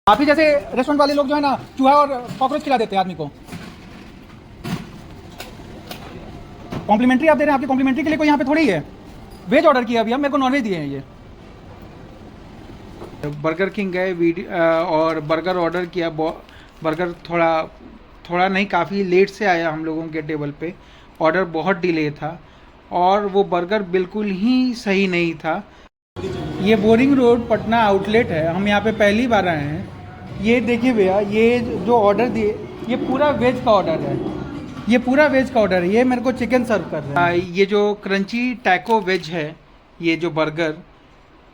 आप ही जैसे रेस्टोरेंट वाले लोग जो है ना चूहा और कॉकरोच खिला देते हैं आदमी को। कॉम्प्लीमेंट्री आप दे रहे हैं, आपकी कॉम्प्लीमेंट्री के लिए कोई यहाँ पे थोड़ी है। वेज ऑर्डर किया अभी हम, मेरे को नॉनवेज दिए हैं ये। बर्गर किंग गए और बर्गर ऑर्डर किया। बर्गर थोड़ा नहीं, काफ़ी लेट से आया हम लोगों के टेबल पे। ऑर्डर बहुत डिले था और वो बर्गर बिल्कुल ही सही नहीं था। ये बोरिंग रोड पटना आउटलेट है, हम यहाँ पे पहली बार आए हैं। ये देखिए भैया, ये जो ऑर्डर दिए ये पूरा वेज का ऑर्डर है, ये पूरा वेज का ऑर्डर है। ये मेरे को चिकन सर्व कर रहे हैं। ये जो क्रंची टैको वेज है, ये जो बर्गर,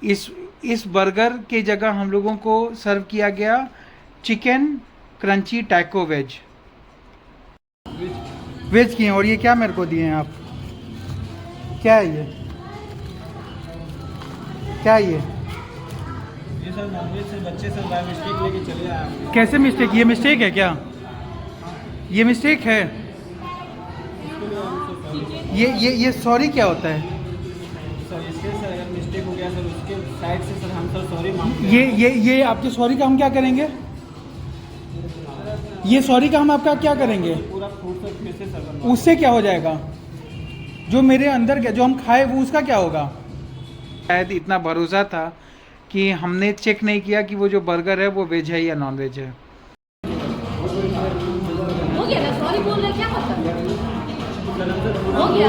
इस बर्गर के जगह हम लोगों को सर्व किया गया चिकन क्रंची टैको वेज किए। और ये क्या मेरे को दिए हैं आप, क्या है ये, क्या है ये सर नॉनवेज से बच्चे सब बाय मिस्टेक लेके चले आए। कैसे मिस्टेक, ये मिस्टेक है क्या, ये मिस्टेक है? ये सॉरी क्या होता है सर? इससे सर अगर मिस्टेक हो गया सर उसके साइड से सर हम सर सॉरी मांगते हैं। ये आपके सॉरी का हम क्या करेंगे, ये सॉरी का हम आपका क्या करेंगे? पूरा फूड सर फिर से सर उससे क्या हो जाएगा, जो मेरे अंदर जो हम खाए वो उसका क्या होगा? शायद इतना भरोसा था कि हमने चेक नहीं किया कि वो जो बर्गर है वो वेज है या नॉन वेज है। हो गया ना, सॉरी बोल रहे क्या मतलब हो गया?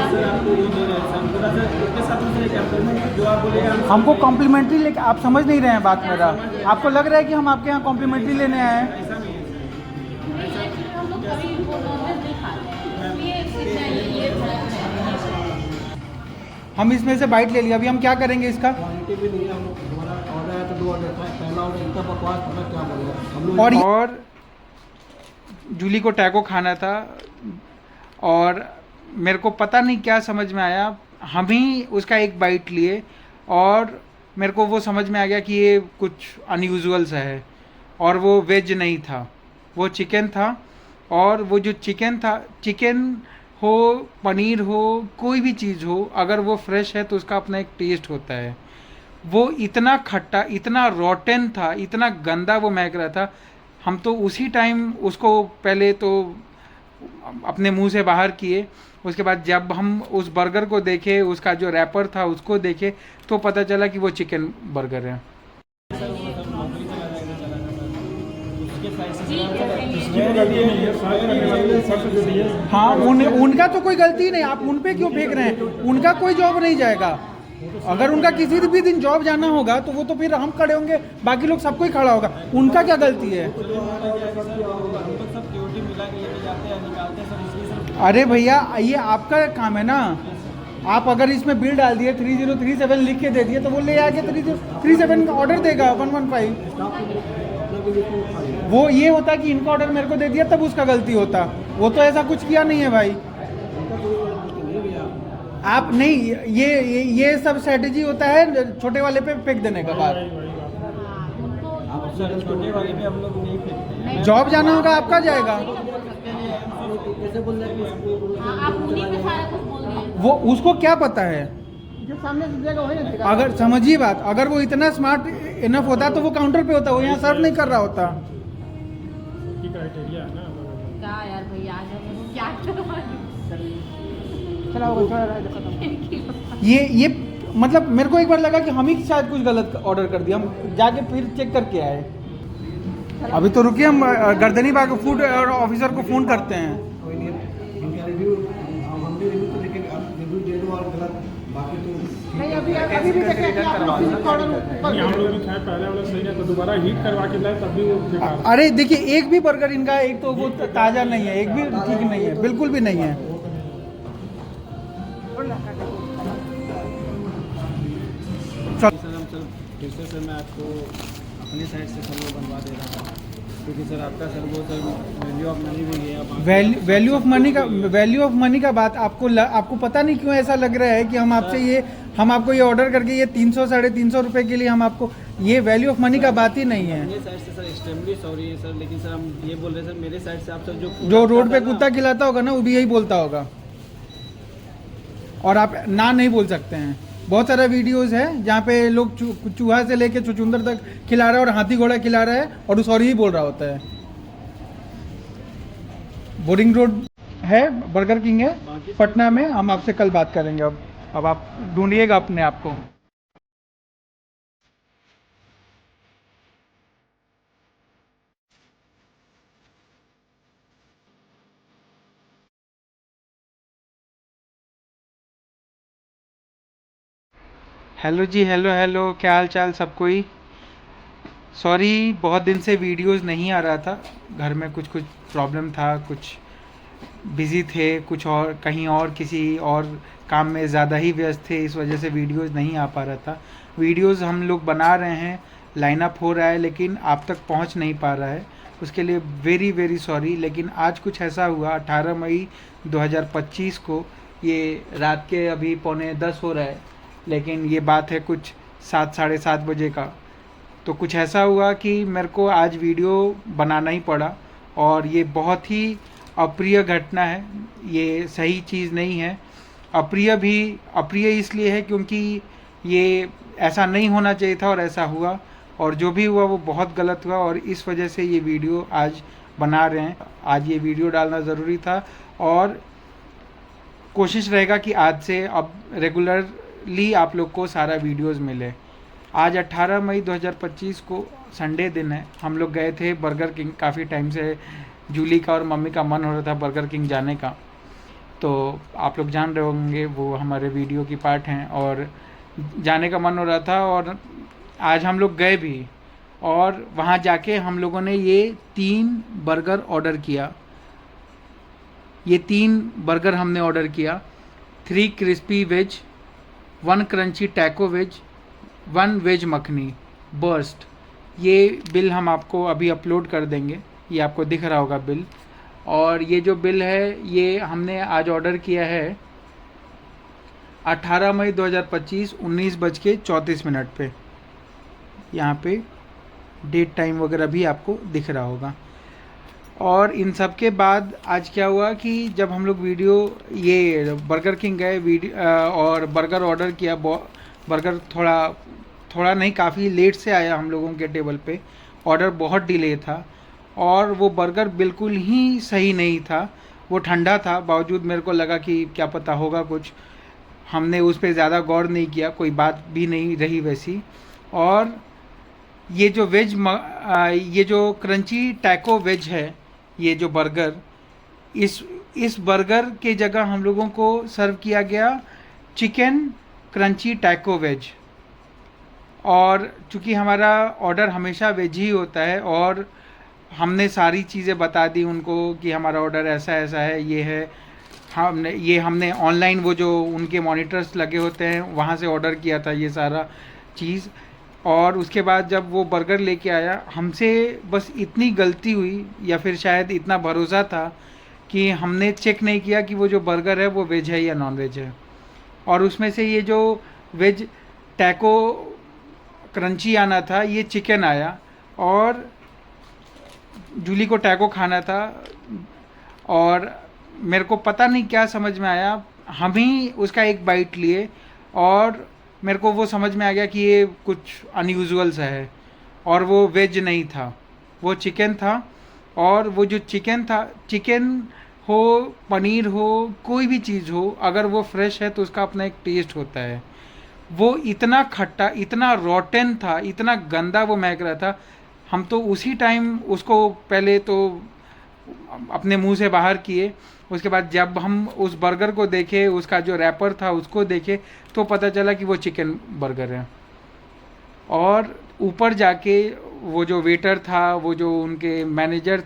जो आप बोले हमको कॉम्प्लीमेंट्री लेके, आप समझ नहीं रहे हैं बात मेरा। आपको लग रहा है कि हम आपके यहाँ कॉम्प्लीमेंट्री लेने आए हैं? हम लोग कभी नॉनवेज नहीं खाते, ये हम इसमें से बाइट ले लिया, अभी हम क्या करेंगे इसका? क्वांटिटी भी नहीं है। हम लोग हमारा ऑर्डर है तो 2 ऑर्डर था, पहला ऑर्डर इतना बकवास था क्या बोले हम लोग। और जूली को टैको खाना था और मेरे को पता नहीं क्या समझ में आया, हम ही उसका एक बाइट लिए और मेरे को वो समझ में आ गया कि ये कुछ अनयूजुअल सा है और वो वेज नहीं था, वो चिकन था। और वो जो चिकन था, चिकन हो पनीर हो कोई भी चीज़ हो, अगर वो फ्रेश है तो उसका अपना एक टेस्ट होता है। वो इतना खट्टा, इतना रॉटन था, इतना गंदा वो महक रहा था। हम तो उसी टाइम उसको पहले तो अपने मुंह से बाहर किए, उसके बाद जब हम उस बर्गर को देखे, उसका जो रैपर था उसको देखे, तो पता चला कि वो चिकन बर्गर है। हाँ, उनका तो कोई गलती नहीं, आप उन पे क्यों फेंक रहे हैं? उनका कोई जॉब नहीं जाएगा। अगर उनका किसी भी दिन जॉब जाना होगा तो वो तो फिर हम खड़े होंगे, बाकी लोग सबको ही खड़ा होगा। उनका क्या गलती है? अरे भैया, ये आपका काम है ना। आप अगर इसमें बिल डाल दिए 3037 लिख के दे दिए तो वो ले आके 3037 का ऑर्डर देगा 115। वो ये होता कि इनका ऑर्डर मेरे को दे दिया तब उसका गलती होता, वो तो ऐसा कुछ किया नहीं है भाई। आप नहीं, ये सब स्ट्रेटेजी होता है छोटे वाले पे फेंक देने का बाद। छोटे वाले पे हम लोग नहीं फेंकते हैं। जॉब जाना होगा आपका जाएगा। आप उन्हीं पे सारा कुछ बोल दिए। वो उसको क्या पता है, जो सामने से देगा वही देगा। अगर समझिए बात, अगर वो इतना स्मार्ट इनफ होता तो वो काउंटर पे होता, वो यहाँ सर्व नहीं कर रहा होता। क्राइटेरिया है ना। क्या यार भैया, आज हम क्या ये मतलब मेरे को एक बार लगा कि हम ही शायद कुछ गलत ऑर्डर कर दिया, हम जाके फिर चेक करके आए। अभी तो रुकिए, हम गर्दनी बाग फूड और ऑफिसर को फ़ोन करते हैं। कोई नहीं, इनका रिव्यू हम भी रिव्यू तो देखेंगे, आप रिव्यू दे दो और गलत बाकी तो नहीं। अभी भी देखें कि आप ऑर्डर हम लोग भी खाए पहले वाला सही है तो दोबारा हीट करवा के लाए तब भी वो बेकार। अरे देखिए, एक भी बर्गर इनका, एक तो वो ताज़ा नहीं है, एक भी ठीक नहीं है, बिल्कुल भी नहीं है। फिर से सर मैं आपको अपनी साइड से सर वो बनवा दे रहा था, क्योंकि सर आपका सर वो सर वैल्यू ऑफ मनी भी गया। वैल्यू ऑफ मनी का बात आपको पता नहीं क्यों ऐसा लग रहा है कि हम आपको ये ऑर्डर करके ये 300 साढ़े 300 रुपये के लिए हम आपको, ये वैल्यू ऑफ मनी का बात ही नहीं है। मेरे साइड से सर एक्सट्रीमली सॉरी है सर, लेकिन सर हम ये बोल रहे हैं सर मेरे साइड से आप सर जो रोड पे कुत्ता खिलाता होगा ना, वो भी यही बोलता होगा, और आप ना नहीं बोल सकते हैं। बहुत सारा वीडियोस है जहाँ पे लोग चूहा से लेके चुचुंदर तक खिला रहा है और हाथी घोड़ा खिला रहा है और सॉरी ही बोल रहा होता है। बोरिंग रोड है, बर्गर किंग है पटना में। हम आपसे कल बात करेंगे। अब आप ढूंढिएगा अपने आप को। हेलो जी, हेलो हेलो, क्या हाल चाल सब कोई। सॉरी, बहुत दिन से वीडियोस नहीं आ रहा था। घर में कुछ प्रॉब्लम था, कुछ बिज़ी थे, कुछ और कहीं और किसी और काम में ज़्यादा ही व्यस्त थे, इस वजह से वीडियोस नहीं आ पा रहा था। वीडियोस हम लोग बना रहे हैं, लाइनअप हो रहा है, लेकिन आप तक पहुंच नहीं पा रहा है, उसके लिए वेरी वेरी सॉरी। लेकिन आज कुछ ऐसा हुआ 18 मई 2025 को, ये रात के अभी 9:45 हो रहा है, लेकिन ये बात है कुछ 7 साढ़े 7 बजे का। तो कुछ ऐसा हुआ कि मेरे को आज वीडियो बनाना ही पड़ा, और ये बहुत ही अप्रिय घटना है, ये सही चीज़ नहीं है। अप्रिय इसलिए है क्योंकि ये ऐसा नहीं होना चाहिए था और ऐसा हुआ, और जो भी हुआ वो बहुत गलत हुआ, और इस वजह से ये वीडियो आज बना रहे हैं। आज ये वीडियो डालना ज़रूरी था, और कोशिश रहेगा कि आज से अब रेगुलरली आप लोग को सारा वीडियोस मिले। आज 18 मई 2025 को संडे दिन है। हम लोग गए थे बर्गर किंग। काफ़ी टाइम से जूली का और मम्मी का मन हो रहा था बर्गर किंग जाने का, तो आप लोग जान रहे होंगे, वो हमारे वीडियो की पार्ट हैं, और जाने का मन हो रहा था, और आज हम लोग गए भी। और वहाँ जाके हम लोगों ने ये 3 बर्गर ऑर्डर किया। ये 3 बर्गर हमने ऑर्डर किया। 3 crispy veg, 1 crunchy taco veg, 1 veg makhani burst. ये बिल हम आपको अभी अपलोड कर देंगे, ये आपको दिख रहा होगा बिल। और ये जो बिल है ये हमने आज ऑर्डर किया है 18 मई 2025 19:34 पे। यहाँ पे डेट टाइम वगैरह भी आपको दिख रहा होगा। और इन सब के बाद आज क्या हुआ कि जब हम लोग ये बर्गर किंग गए और बर्गर ऑर्डर किया, बर्गर थोड़ा नहीं, काफ़ी लेट से आया हम लोगों के टेबल पे। ऑर्डर बहुत डिले था, और वो बर्गर बिल्कुल ही सही नहीं था। वो ठंडा था, बावजूद मेरे को लगा कि क्या पता होगा कुछ। हमने उस पर ज़्यादा गौर नहीं किया, कोई बात भी नहीं रही वैसी। और ये जो क्रंची टैको वेज है, ये जो बर्गर, इस बर्गर के जगह हम लोगों को सर्व किया गया चिकन क्रंची टैको वेज। और चूँकि हमारा ऑर्डर हमेशा वेज ही होता है, और हमने सारी चीज़ें बता दी उनको कि हमारा ऑर्डर ऐसा ऐसा है, ये है। हमने ऑनलाइन वो जो उनके मॉनिटर्स लगे होते हैं वहाँ से ऑर्डर किया था ये सारा चीज़। और उसके बाद जब वो बर्गर लेके आया, हमसे बस इतनी गलती हुई, या फिर शायद इतना भरोसा था कि हमने चेक नहीं किया कि वो जो बर्गर है वो वेज है या नॉन वेज है। और उसमें से ये जो वेज टैको क्रंची आना था, ये चिकन आया, और जूली को टैको खाना था, और मेरे को पता नहीं क्या समझ में आया, हम ही उसका एक बाइट लिए, और मेरे को वो समझ में आ गया कि ये कुछ अनयूजुअल सा है, और वो वेज नहीं था, वो चिकन था। और वो जो चिकन था, चिकन हो, पनीर हो, कोई भी चीज़ हो, अगर वो फ्रेश है तो उसका अपना एक टेस्ट होता है। वो इतना खट्टा, इतना रॉटन था, इतना गंदा वो महक रहा था। हम तो उसी टाइम उसको पहले तो अपने मुंह से बाहर किए, उसके बाद जब हम उस बर्गर को देखे, उसका जो रैपर था उसको देखे, तो पता चला कि वो चिकन बर्गर है। और ऊपर जाके वो जो वेटर था, वो जो उनके मैनेजर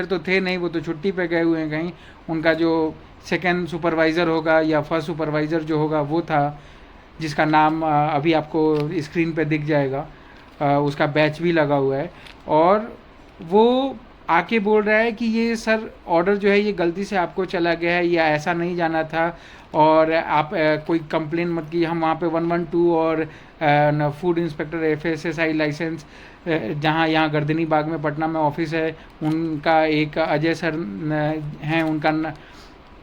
तो थे नहीं, वो तो छुट्टी पे गए हुए हैं कहीं, उनका जो सेकंड सुपरवाइज़र होगा या फर्स्ट सुपरवाइज़र जो होगा वो था, जिसका नाम अभी आपको स्क्रीन पे दिख जाएगा, उसका बैच भी लगा हुआ है। और वो आके बोल रहा है कि ये सर ऑर्डर जो है ये गलती से आपको चला गया है, या ऐसा नहीं जाना था, और आप कोई कंप्लेन मत कीजिए। हम वहाँ पे 112 और फूड इंस्पेक्टर FSSAI लाइसेंस, जहाँ यहाँ गर्दनी बाग में पटना में ऑफिस है, उनका एक अजय सर हैं, उनका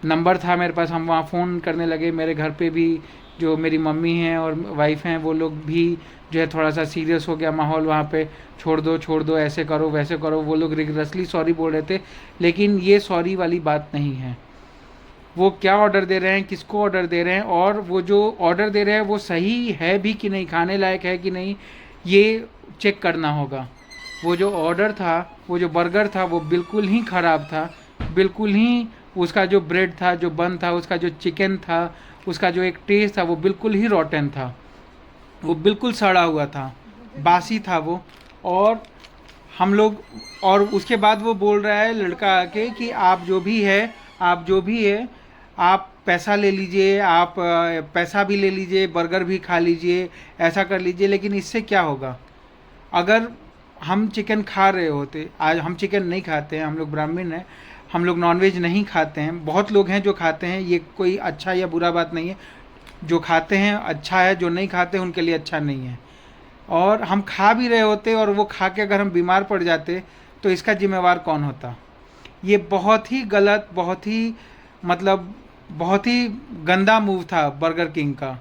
नंबर था मेरे पास। हम वहाँ फ़ोन करने लगे, मेरे घर पे भी जो मेरी मम्मी हैं और वाइफ हैं वो लोग भी जो है थोड़ा सा सीरियस हो गया माहौल वहाँ पे, छोड़ दो, ऐसे करो वैसे करो, वो लोग रिगरसली सॉरी बोल रहे थे। लेकिन ये सॉरी वाली बात नहीं है। वो क्या ऑर्डर दे रहे हैं, किसको ऑर्डर दे रहे हैं, और वो जो ऑर्डर दे रहे हैं वो सही है भी कि नहीं, खाने लायक है कि नहीं, ये चेक करना होगा। वो जो ऑर्डर था, वो जो बर्गर था, वो बिल्कुल ही ख़राब था, बिल्कुल ही उसका जो ब्रेड था, जो बन था, उसका जो चिकन था, उसका जो एक टेस्ट था, वो बिल्कुल ही रॉटन था, वो बिल्कुल सड़ा हुआ था, बासी था वो। और हम लोग, और उसके बाद वो बोल रहा है लड़का आके कि आप जो भी है आप पैसा ले लीजिए, आप पैसा भी ले लीजिए, बर्गर भी खा लीजिए, ऐसा कर लीजिए। लेकिन इससे क्या होगा? अगर हम चिकन खा रहे होते, आज हम चिकन नहीं खाते हैं, हम लोग ब्राह्मण हैं, हम लोग नॉनवेज नहीं खाते हैं, बहुत लोग हैं जो खाते हैं, ये कोई अच्छा या बुरा बात नहीं है। जो खाते हैं अच्छा है, जो नहीं खाते उनके लिए अच्छा नहीं है। और हम खा भी रहे होते और वो खा के अगर हम बीमार पड़ जाते तो इसका जिम्मेवार कौन होता? ये बहुत ही गलत, बहुत ही गंदा मूव था बर्गर किंग का।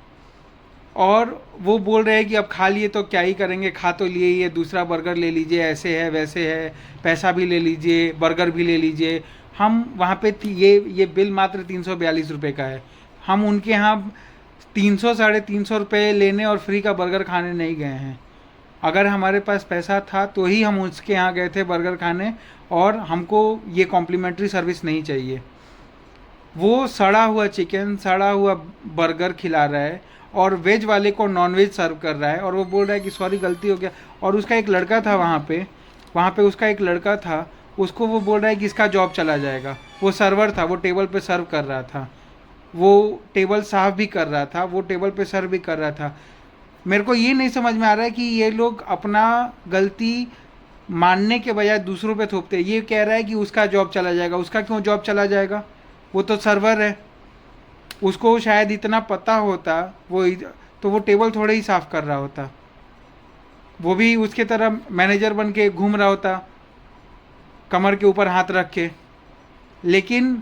और वो बोल रहे हैं कि अब खा लिए तो क्या ही करेंगे, खा तो लिए ही है, दूसरा बर्गर ले लीजिए, ऐसे है वैसे है, पैसा भी ले लीजिए, बर्गर भी ले लीजिए। हम वहाँ पे ये बिल मात्र 342 रुपये का है। हम उनके यहाँ 300 साढ़े 300 रुपये लेने और फ्री का बर्गर खाने नहीं गए हैं। अगर हमारे पास पैसा था तो ही हम उसके यहाँ गए थे बर्गर खाने, और हमको ये कॉम्प्लीमेंट्री सर्विस नहीं चाहिए। वो सड़ा हुआ चिकन, सड़ा हुआ बर्गर खिला रहा है और वेज वाले को नॉन वेज सर्व कर रहा है, और वो बोल रहा है कि सॉरी गलती हो गया। और उसका एक लड़का था वहाँ पे उसका एक लड़का था, उसको वो बोल रहा है कि इसका जॉब चला जाएगा। वो सर्वर था, वो टेबल पे सर्व कर रहा था, वो टेबल साफ़ भी कर रहा था, वो टेबल पे सर्व भी कर रहा था। मेरे को ये नहीं समझ में आ रहा है कि ये लोग अपना गलती मानने के बजाय दूसरों पे थोपते हैं। ये कह रहा है कि उसका जॉब चला जाएगा, उसका क्यों जॉब चला जाएगा? वो तो सर्वर है, उसको शायद इतना पता होता तो वो टेबल थोड़े ही साफ़ कर रहा होता, वो भी उसके तरह मैनेजर बन के घूम रहा होता कमर के ऊपर हाथ रख के। लेकिन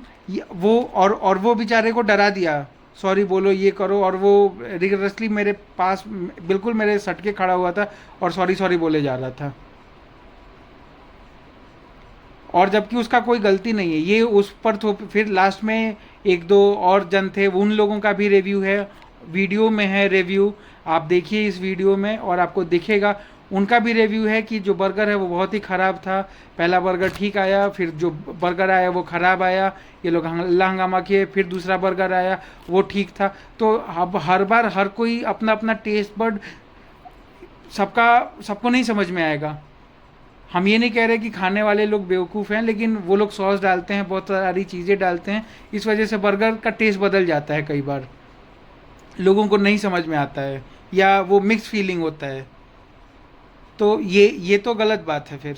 वो और वो बेचारे को डरा दिया, सॉरी बोलो, ये करो, और वो रिगरसली मेरे पास बिल्कुल मेरे सट के खड़ा हुआ था और सॉरी बोले जा रहा था। और जबकि उसका कोई गलती नहीं है, ये उस पर तो फिर लास्ट में एक दो और जन थे, उन लोगों का भी रिव्यू है, वीडियो में है रिव्यू, आप देखिए इस वीडियो में और आपको दिखेगा। उनका भी रिव्यू है कि जो बर्गर है वो बहुत ही ख़राब था, पहला बर्गर ठीक आया, फिर जो बर्गर आया वो ख़राब आया, ये लोग हल्ला हंगामा किए, फिर दूसरा बर्गर आया वो ठीक था। तो अब हर बार हर कोई अपना अपना टेस्ट बड, सबको नहीं समझ में आएगा। हम ये नहीं कह रहे कि खाने वाले लोग बेवकूफ़ हैं, लेकिन वो लोग सॉस डालते हैं, बहुत सारी चीज़ें डालते हैं, इस वजह से बर्गर का टेस्ट बदल जाता है। कई बार लोगों को नहीं समझ में आता है या वो मिक्स फीलिंग होता है। तो ये तो गलत बात है। फिर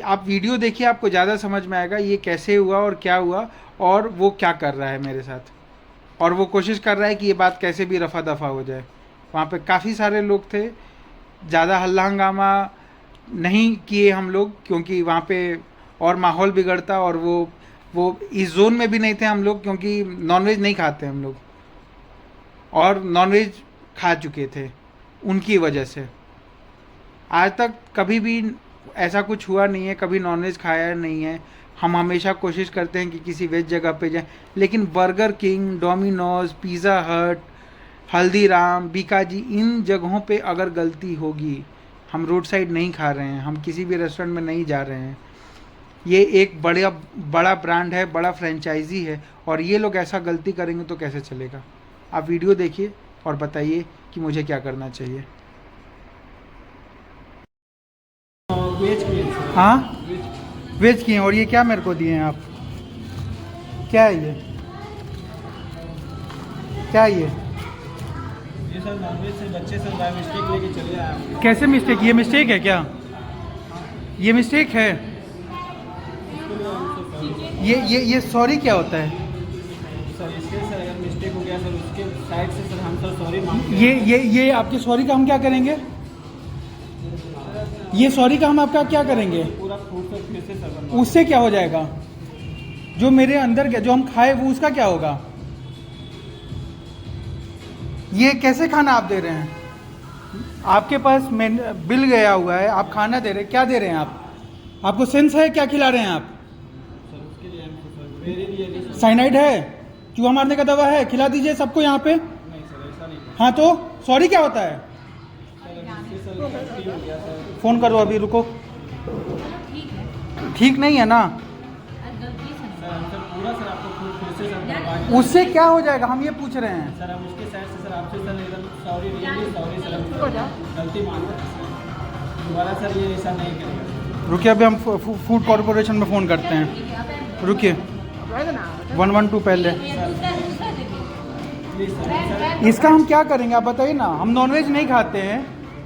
आप वीडियो देखिए, आपको ज़्यादा समझ में आएगा ये कैसे हुआ और क्या हुआ और वो क्या कर रहा है मेरे साथ, और वो कोशिश कर रहा है कि ये बात कैसे भी रफा दफा हो जाए। वहाँ पे काफ़ी सारे लोग थे, ज़्यादा हल्ला हंगामा नहीं किए हम लोग, क्योंकि वहाँ पे और माहौल बिगड़ता, और वो इस जोन में भी नहीं थे हम लोग, क्योंकि नॉनवेज नहीं खाते हम लोग और नॉनवेज खा चुके थे उनकी वजह से। आज तक कभी भी ऐसा कुछ हुआ नहीं है, कभी नॉनवेज खाया नहीं है। हम हमेशा कोशिश करते हैं कि किसी वेज जगह पे जाएं, लेकिन बर्गर किंग, डोमिनोज, पिज़्ज़ा हट, हल्दीराम, बीकाजी, इन जगहों पे अगर गलती होगी, हम रोड साइड नहीं खा रहे हैं, हम किसी भी रेस्टोरेंट में नहीं जा रहे हैं, ये एक बड़ा ब्रांड है, बड़ा फ्रेंचाइजी है, और ये लोग ऐसा गलती करेंगे तो कैसे चलेगा? आप वीडियो देखिए और बताइए कि मुझे क्या करना चाहिए। वेज किए हाँ, वेज किए, और ये क्या मेरे को दिए हैं आप? क्या है ये? क्या है ये? सर नॉनवेज से बच्चे सब बाय मिस्टेक लेके चले आए आपके। कैसे मिस्टेक? ये मिस्टेक है क्या? ये मिस्टेक है? ये सॉरी क्या होता है? सर इसके सर अगर मिस्टेक हो गया सर उसके साइड से सर हम सर सॉरी मांगते हैं। ये आपके सॉरी का हम क्या करेंगे? ये सॉरी का हम आपका क्या करेंगे? पूरा फूड सर फिर से सर बनवा। उससे क्या हो जाएगा? जो मेरे अंदर गया, जो हम खाए, वो उसका क्या होगा? ये कैसे खाना आप दे रहे हैं? आपके पास बिल गया हुआ है, आप खाना दे रहे हैं, क्या दे रहे हैं आप? आपको सेंस है क्या खिला रहे हैं आप? साइनाइड है, चूहा मारने का दवा है, खिला दीजिए सबको यहाँ पे। हाँ तो सॉरी क्या होता है? फोन करो अभी, रुको। ठीक है, ठीक नहीं है ना, गलती से पूरा सर आपको फिर से सर करवा के- उससे क्या हो जाएगा, हम ये पूछ रहे हैं। सर हम उसके साइड से सर आपसे सर एकदम सॉरी रियली सॉरी सर, हम गलती मानते हैं सर, दोबारा सर ये ऐसा नहीं करेंगे। रुकिए, अभी हम फूड कॉर्पोरेशन में फ़ोन करते हैं। रुकिए, 112 पहले। प्लीज़ सर इसका हम क्या करेंगे आप बताइए ना। हम नॉनवेज नहीं खाते हैं,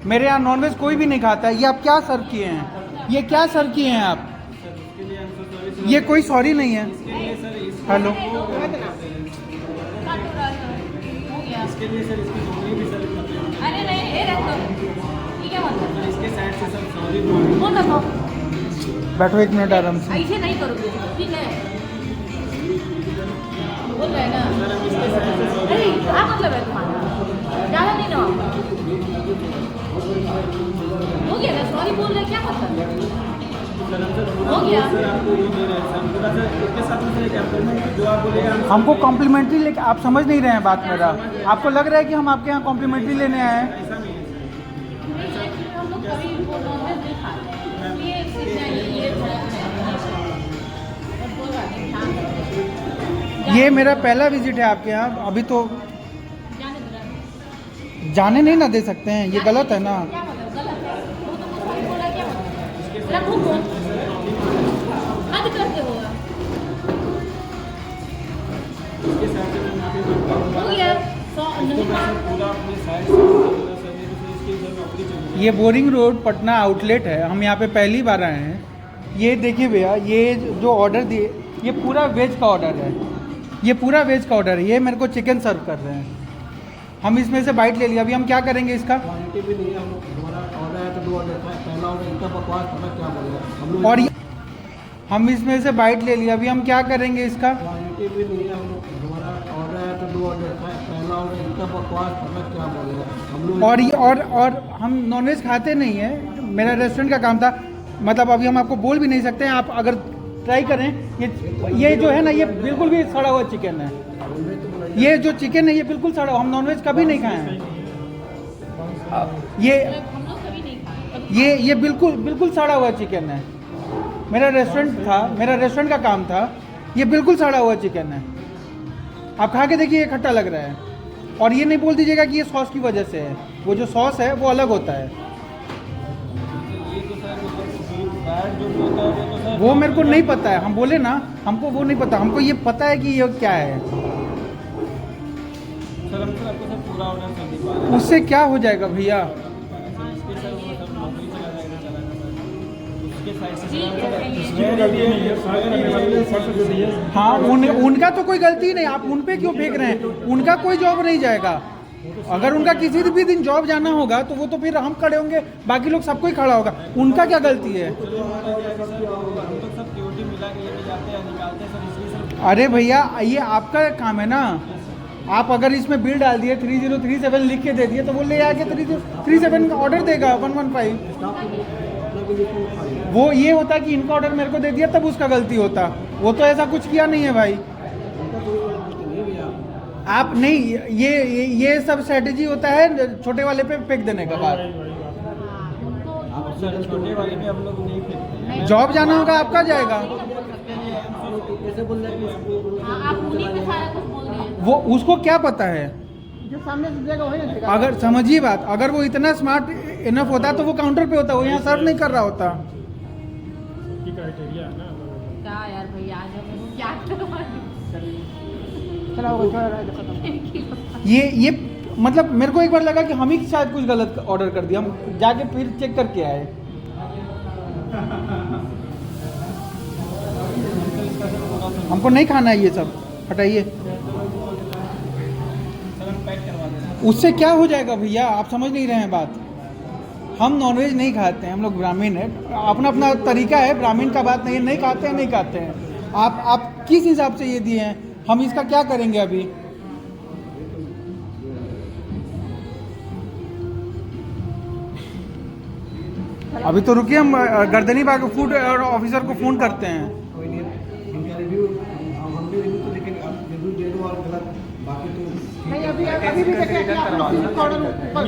मेरे यहाँ नॉनवेज कोई भी नहीं खाता है। ये आप क्या सर्व किए हैं? ये क्या सर्व किए हैं आप? उसके लिए हम सॉरी सर, ये कोई सॉरी नहीं है। इसके लिए सर हेलो, इसके लिए सर इसकी नौकरी भी सर करते हैं। अरे नहीं, ये रख दो। ये क्या मतलब? सर इसके साइड से सर सॉरी फोन रखो, बैठो 1 मिनट आराम से। ऐसे नहीं करोगे, ठीक है? बोल रहे हैं ना? सर हम इसके साइड से सॉरी अरे क्या मतलब है तुम्हारा? ज़्यादा नहीं ना आपका? हो गया ना, सॉरी बोल रहे हैं, क्या मतलब? सर हम सर पूरा हो गया। सर आपको ये दे रहे हैं सर, पूरा सर इसके साथ में सर एक एम्प्लॉयमेंट जो आप बोलेगा हम हमको कॉम्प्लीमेंट्री लेके, आप समझ नहीं रहे हैं बात मेरा। आपको लग रहा है कि हम आपके यहाँ कॉम्प्लीमेंट्री लेने आए हैं। ऐसा नहीं है सर। हम लोग कभी वो नॉनवेज नहीं खाते हैं, ये चीज़ चाहिए, ये बस कोई बात नहीं, ध्यान रखो। ये मेरा पहला विजिट है आपके यहाँ, अभी तो जाने दो, जाने नहीं ना दे सकते हैं, ये गलत है ना। क्या मतलब गलत है? वो तो कुछ नहीं बोला, क्या मतलब? रखो फोन, हद करते हो आप। इसके साइड से मैं माफी मांगता हूँ। हो गया, नहीं मैं मार। सर पूरा अपने साइड से पूरा सर मेरे से इसकी सर नौकरी चली ये बोरिंग रोड पटना आउटलेट है, हम यहाँ पे पहली बार आए हैं। ये देखिए भैया, ये जो ऑर्डर दिए, ये पूरा वेज का ऑर्डर है। ये पूरा वेज का ऑर्डर है। ये मेरे को चिकन सर्व कर रहे हैं, हम इसमें से बाइट ले लिया। अभी हम क्या करेंगे इसका? क्वालिटी भी नहीं है। हम हमारा ऑर्डर है तो 2 ऑर्डर था, पहला ऑर्डर इतना बकवास पता क्या बोल रहा है हम लोग। और हम इसमें से बाइट ले लिया, अभी हम क्या करेंगे इसका? क्वालिटी भी नहीं है। हमारा ऑर्डर है तो 2 ऑर्डर था, पहला ऑर्डर इतना बकवास पता क्या बोल रहा है हम लोग। और हम नॉनवेज खाते नहीं हैं, मेरा रेस्टोरेंट का काम था। मतलब अभी हम आपको बोल भी नहीं सकते हैं, आप अगर ट्राई करें। ये जो है ना, ये बिल्कुल भी सड़ा हुआ चिकन है। ये जो चिकन है ये बिल्कुल सड़ा हुआ, हम नॉनवेज कभी नहीं खाए हैं। ये हम लोग कभी नहीं खाते। ये बिल्कुल सड़ा हुआ चिकन है। मेरा रेस्टोरेंट था, मेरा रेस्टोरेंट का काम था। ये बिल्कुल सड़ा हुआ चिकन है। आप खा के देखिए, ये खट्टा लग रहा है। और ये नहीं बोल दीजिएगा कि ये सॉस की वजह से है, वो जो सॉस है वो अलग होता है। ये तो सर बैड जो होता है वो तो सर वो मेरे को नहीं पता है, हम बोले ना, हमको वो नहीं पता। हमको ये पता है कि ये क्या है। सर हम सर आपको सर पूरा ऑर्डर कर दे पा रहे हैं। उससे क्या हो जाएगा भैया? सर इसके सर वो सब नौकरी चला जाएगा सर उसके साइड से ठीक है, सही है। इसकी गलती नहीं है, सारे करने वाले फर्स्ट जो दिए। हाँ, उनका तो कोई गलती नहीं, आप उन पे क्यों फेंक रहे हैं? उनका कोई जॉब नहीं जाएगा। अगर उनका किसी भी दिन जॉब जाना होगा तो वो तो फिर हम खड़े होंगे, बाकी लोग सबको ही खड़ा होगा। उनका क्या गलती है? हम लोग सब प्योरिटी मिला के लेके जाते हैं, निकालते हैं सर, इसलिए सर अरे भैया, ये आपका काम है ना। आप अगर इसमें बिल डाल दिए 3037 लिख के दे दिए तो वो ले आके 3037 का ऑर्डर देगा 115। वो ये होता कि इनका ऑर्डर मेरे को दे दिया तब उसका गलती होता। वो तो ऐसा कुछ किया नहीं है भाई। आप नहीं, ये सब स्ट्रेटेजी होता है छोटे वाले पे फेंक देने का बाद। आप सर छोटे वाले पे हम लोग नहीं फेंकते हैं। जॉब जाना होगा आपका जाएगा। कैसे बोल रहे हैं? हाँ, आप उन्हीं पे सारा कुछ बोल रहे हैं। वो उसको क्या पता है? जो सामने से देगा वही ना। अगर समझिए बात, अगर वो इतना स्मार्ट इनफ होता तो वो काउंटर पे होता, वो यहाँ सर्व नहीं कर रहा होता। की क्राइटेरिया है ना। क्या यार भैया, आज हम क्या करवाएं? ये मतलब मेरे को एक बार लगा कि हम ही शायद कुछ गलत ऑर्डर कर दिया। हम जाके फिर चेक करके आए। हमको नहीं खाना है ये सब, हटाइए। उससे क्या हो जाएगा भैया? आप समझ नहीं रहे हैं बात। हम नॉनवेज नहीं खाते हैं, हम लोग ब्राह्मण है, अपना अपना तरीका है। ब्राह्मण का बात नहीं है, नहीं खाते हैं नहीं खाते हैं। आप किस हिसाब से ये दिए हैं? हम इसका क्या करेंगे अभी? अभी तो रुकिए, हम गर्दनी बाग फूड ऑफिसर को फ़ोन करते हैं। कोई नहीं, इनका रिव्यू हम भी रिव्यू तो लेकिन रिव्यू दे दो और गलत बाकी तो नहीं, अभी भी देखिए नहीं,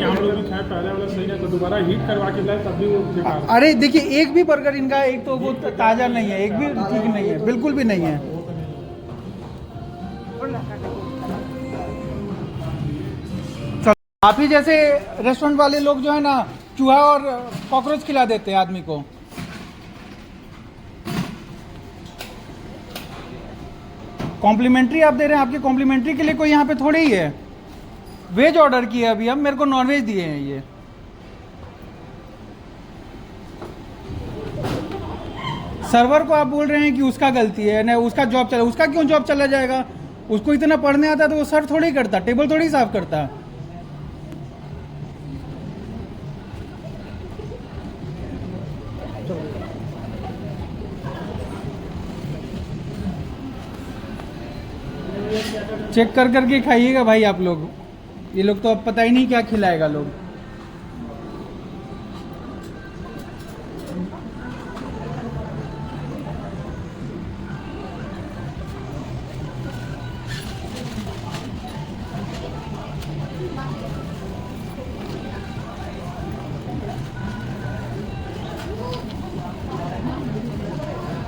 हम लोग भी खाए पहले वाला सही है, तो दोबारा हीट करवा के लाए तब भी वो बेकार। अरे देखिए, एक भी बर्गर इनका, एक तो वो ताज़ा नहीं है, एक भी ठीक नहीं है, बिल्कुल भी नहीं है। चलो, आप ही जैसे रेस्टोरेंट वाले लोग जो है ना, चूहा और कॉकरोच खिला देते हैं आदमी को। कॉम्प्लीमेंट्री आप दे रहे हैं, आपकी कॉम्प्लीमेंट्री के लिए कोई यहाँ पे थोड़ी ही है। वेज ऑर्डर किया अभी, हम मेरे को नॉन वेज दिए हैं ये। सर्वर को आप बोल रहे हैं कि उसका गलती है ना, उसका जॉब चला, उसका क्यों जॉब चला जाएगा? उसको इतना पढ़ने आता तो वो सर थोड़ी करता, टेबल थोड़ी साफ करता। चेक कर करके खाइएगा भाई आप लोग। ये लोग तो अब पता ही नहीं क्या खिलाएगा लोग।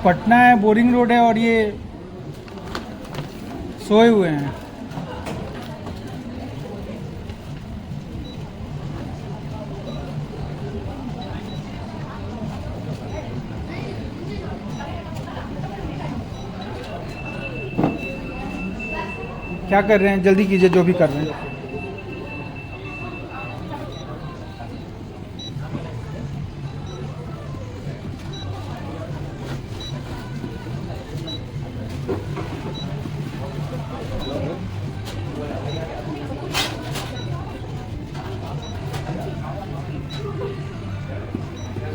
पटना है, बोरिंग रोड है और ये सोए हुए हैं। क्या कर रहे हैं? जल्दी कीजिए जो भी कर रहे हैं।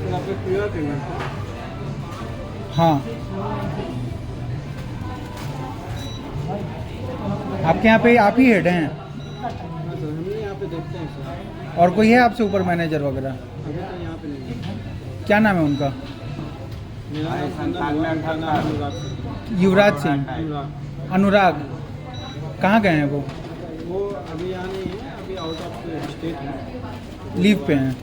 आपका क्यूआर पेमेंट हाँ, आपके यहाँ पे आप ही हेड हैं हाँ सर, हम ही यहाँ पे देखते हैं सर। और कोई है आपसे ऊपर मैनेजर वगैरह? अभी तो यहाँ पे नहीं है। क्या नाम है उनका? मेरा नाम संदन हुआ, उनका नाम अनुराग सर। युवराज सिंह, अनुराग। अनुराग। कहाँ गए हैं वो? वो अभी यहाँ नहीं है, अभी आउट ऑफ स्टेट है, लीव पे हैं।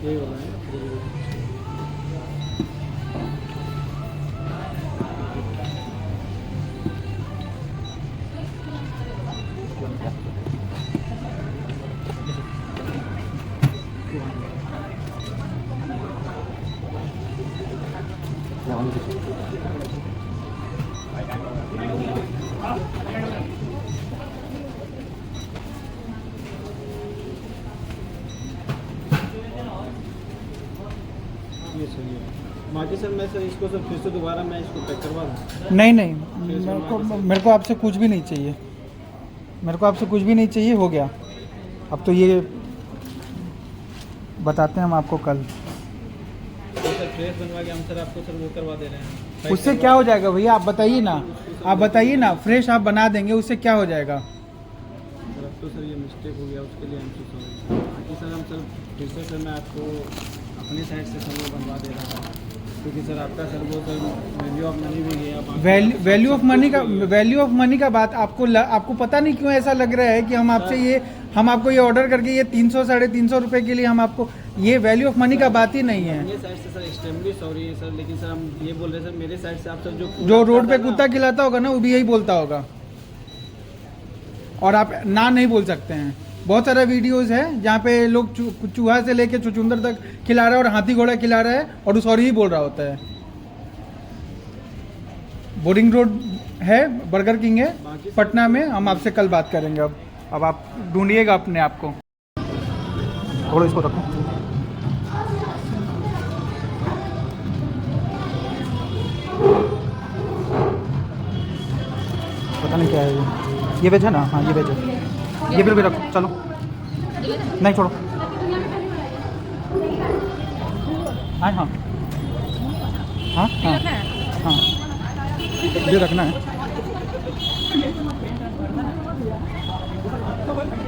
ये हो रहा है। ये सही है। बाकी सर मैं सर इसको सर फिर से दोबारा मैं इसको पैक करवा दूँ? नहीं नहीं, मेरे को आपसे कुछ भी नहीं चाहिए, मेरे को आपसे कुछ भी नहीं चाहिए, हो गया। अब तो ये बताते हैं हम आपको कल। तो सर फ्रेश बनवा के हम सर आपको सर वो करवा दे रहे हैं। उससे क्या हो जाएगा भैया? आप बताइए ना, आप बताइए ना। फ्रेश आप बना देंगे, उससे क्या हो जाएगा? सर अब तो सर ये मिस्टेक हो गया, उसके लिए हम सॉरी। बाकी सर हम सर फिर से सर मैं आपको अपनी साइड से सर वो बनवा दे रहा था, क्योंकि सर आपका सर वो सर वैल्यू ऑफ मनी भी गया। वैल्यू ऑफ मनी का बात आपको पता नहीं क्यों ऐसा लग रहा है कि हम आपको ये ऑर्डर करके ये 300 साढ़े 300 रुपए के लिए हम आपको, ये वैल्यू ऑफ मनी का बात ही नहीं है। ये साइड से सर एक्सट्रीमली सॉरी है सर, लेकिन सर हम ये बोल रहे हैं सर मेरे साइड से आप सर जो रोड पे कुत्ता खिलाता होगा ना, वो भी यही बोलता होगा। और आप ना नहीं बोल सकते हैं। बहुत सारा वीडियोस है जहाँ पे लोग चूहा से लेके चुचुंदर तक खिला रहा है और हाथी घोड़ा खिला रहा है और सॉरी ही बोल रहा होता है। बोरिंग रोड है, बर्गर किंग है पटना में। हम आपसे कल बात करेंगे। अब आप ढूंढिएगा अपने आप को। थोड़ा इसको रखो। पता नहीं क्या है ये वेज है ना? हाँ ये वेज है। ये बिल भी रखो, चलो। नहीं छोड़ो। हाँ हाँ हाँ हाँ हाँ, ये रखना है। बोला